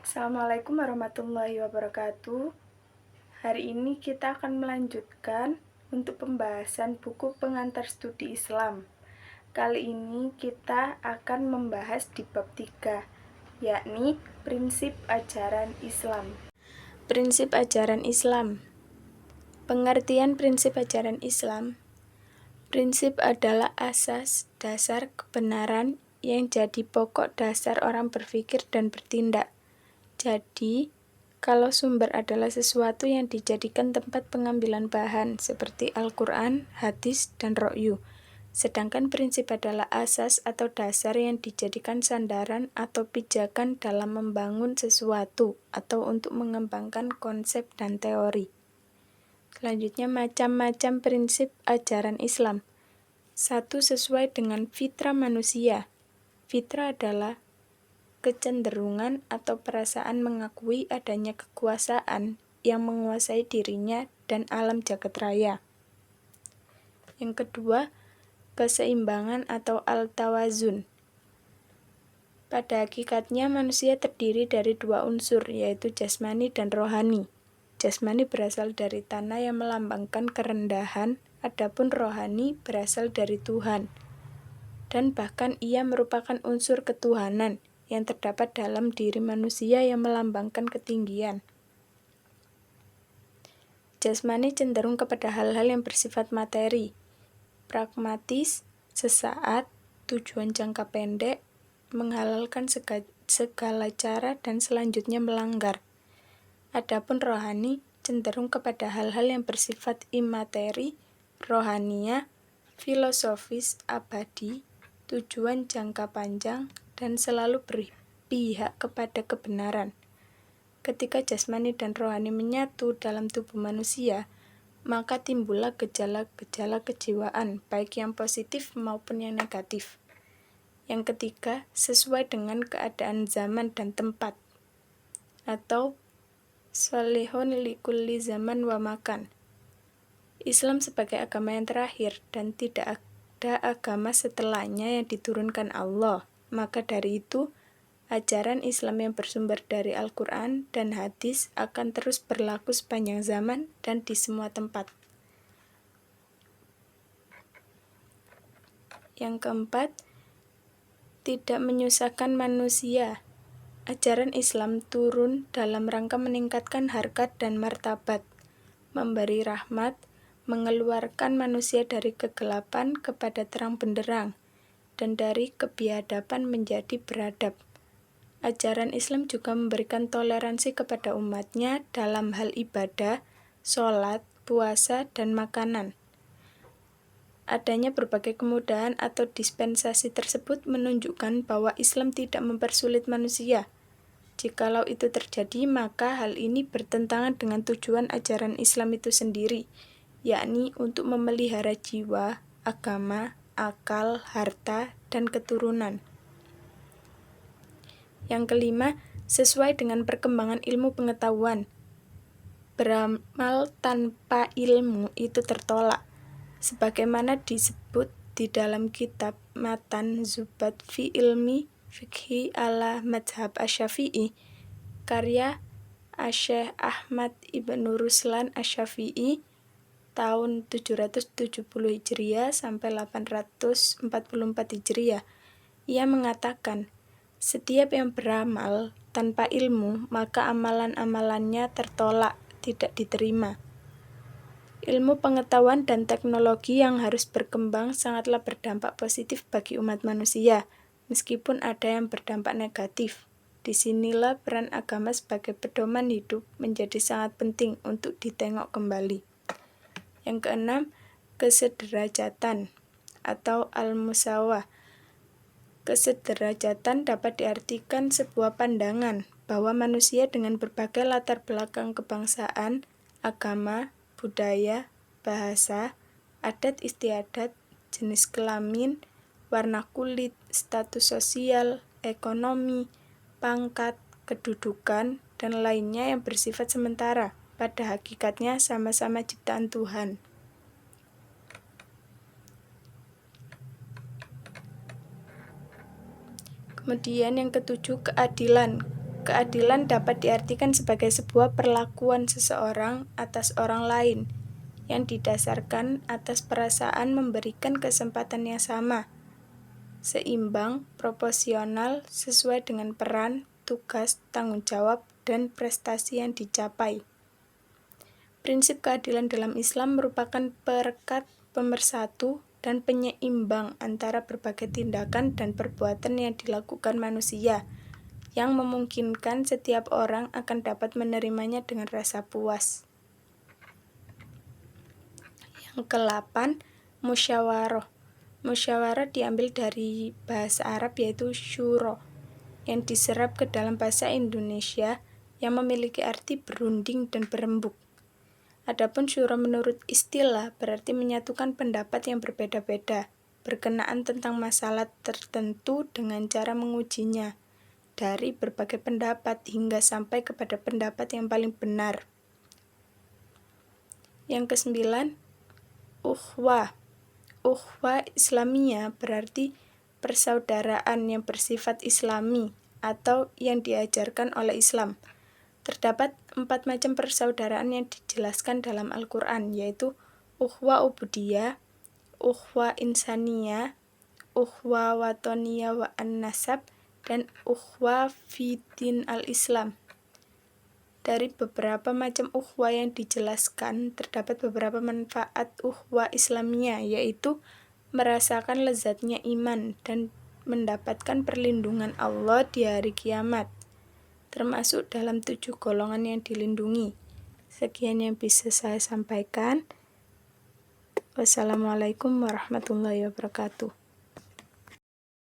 Assalamualaikum warahmatullahi wabarakatuh. Hari ini kita akan melanjutkan untuk pembahasan buku pengantar studi Islam. Kali ini kita akan membahas di bab 3, yakni prinsip ajaran Islam. Prinsip ajaran Islam. Pengertian prinsip ajaran Islam. Prinsip adalah asas dasar kebenaran yang jadi pokok dasar orang berpikir dan bertindak. Jadi, kalau sumber adalah sesuatu yang dijadikan tempat pengambilan bahan seperti Al-Quran, hadis, dan ro'yu, sedangkan prinsip adalah asas atau dasar yang dijadikan sandaran atau pijakan dalam membangun sesuatu atau untuk mengembangkan konsep dan teori. Selanjutnya, macam-macam prinsip ajaran Islam. 1. Sesuai dengan fitrah manusia. Fitrah adalah kecenderungan atau perasaan mengakui adanya kekuasaan yang menguasai dirinya dan alam jagat raya. Yang kedua, keseimbangan atau al-tawazun. Pada hakikatnya manusia terdiri dari dua unsur, yaitu jasmani dan rohani. Jasmani berasal dari tanah yang melambangkan kerendahan, adapun rohani berasal dari Tuhan. Dan bahkan ia merupakan unsur ketuhanan yang terdapat dalam diri manusia yang melambangkan ketinggian. Jasmani cenderung kepada hal-hal yang bersifat materi, pragmatis, sesaat, tujuan jangka pendek, menghalalkan segala cara dan selanjutnya melanggar. Adapun rohani cenderung kepada hal-hal yang bersifat imateri, rohania, filosofis, abadi, tujuan jangka panjang, dan selalu berpihak kepada kebenaran. Ketika jasmani dan rohani menyatu dalam tubuh manusia, maka timbullah gejala-gejala kejiwaan, baik yang positif maupun yang negatif. Yang ketiga, sesuai dengan keadaan zaman dan tempat, atau sholihun likulli zaman wa makan. Islam sebagai agama yang terakhir dan tidak ada agama setelahnya yang diturunkan Allah. Maka dari itu, ajaran Islam yang bersumber dari Al-Quran dan hadis akan terus berlaku sepanjang zaman dan di semua tempat. Yang keempat, tidak menyusahkan manusia. Ajaran Islam turun dalam rangka meningkatkan harkat dan martabat, memberi rahmat, mengeluarkan manusia dari kegelapan kepada terang benderang, dan dari kebiadaban menjadi beradab. Ajaran Islam juga memberikan toleransi kepada umatnya dalam hal ibadah, sholat, puasa, dan makanan. Adanya berbagai kemudahan atau dispensasi tersebut menunjukkan bahwa Islam tidak mempersulit manusia. Jikalau itu terjadi, maka hal ini bertentangan dengan tujuan ajaran Islam itu sendiri, yakni untuk memelihara jiwa, agama, akal, harta, dan keturunan. Yang kelima, sesuai dengan perkembangan ilmu pengetahuan. Beramal tanpa ilmu itu tertolak, sebagaimana disebut di dalam kitab Matan Zubat fi ilmi fikhi ala madhab asy-Syafi'i, karya Syekh Ahmad Ibnu Ruslan Asy-Syafi'i, tahun 770 Hijriah sampai 844 Hijriah. Ia mengatakan, setiap yang beramal tanpa ilmu, maka amalan-amalannya tertolak, tidak diterima. Ilmu pengetahuan dan teknologi yang harus berkembang sangatlah berdampak positif bagi umat manusia, meskipun ada yang berdampak negatif. Disinilah peran agama sebagai pedoman hidup menjadi sangat penting untuk ditengok kembali. Yang keenam, kesederajatan atau al-musawah. Kesederajatan dapat diartikan sebuah pandangan bahwa manusia dengan berbagai latar belakang kebangsaan, agama, budaya, bahasa, adat istiadat, jenis kelamin, warna kulit, status sosial, ekonomi, pangkat, kedudukan, dan lainnya yang bersifat sementara, pada hakikatnya sama-sama ciptaan Tuhan. Kemudian yang ketujuh, keadilan. Keadilan dapat diartikan sebagai sebuah perlakuan seseorang atas orang lain yang didasarkan atas perasaan memberikan kesempatan yang sama, seimbang, proporsional, sesuai dengan peran, tugas, tanggung jawab, dan prestasi yang dicapai. Prinsip keadilan dalam Islam merupakan perekat, pemersatu, dan penyeimbang antara berbagai tindakan dan perbuatan yang dilakukan manusia, yang memungkinkan setiap orang akan dapat menerimanya dengan rasa puas. Yang ke-8, musyawarah. Musyawarah diambil dari bahasa Arab yaitu syuro, yang diserap ke dalam bahasa Indonesia yang memiliki arti berunding dan berembuk. Adapun syuro menurut istilah berarti menyatukan pendapat yang berbeda-beda berkenaan tentang masalah tertentu dengan cara mengujinya dari berbagai pendapat hingga sampai kepada pendapat yang paling benar. Yang ke-9, ukhwah. Ukhwah Islamiyah berarti persaudaraan yang bersifat Islami atau yang diajarkan oleh Islam. Terdapat 4 macam persaudaraan yang dijelaskan dalam Al-Quran, yaitu ukhwah ubudiyah, ukhwah insaniyah, ukhwah watoniyah wa an-nasab, dan ukhwah fidin al-Islam. Dari beberapa macam ukhwah yang dijelaskan, terdapat beberapa manfaat ukhwah Islamiyah, yaitu merasakan lezatnya iman dan mendapatkan perlindungan Allah di hari kiamat, termasuk dalam 7 golongan yang dilindungi. Sekian yang bisa saya sampaikan. Wassalamualaikum warahmatullahi wabarakatuh.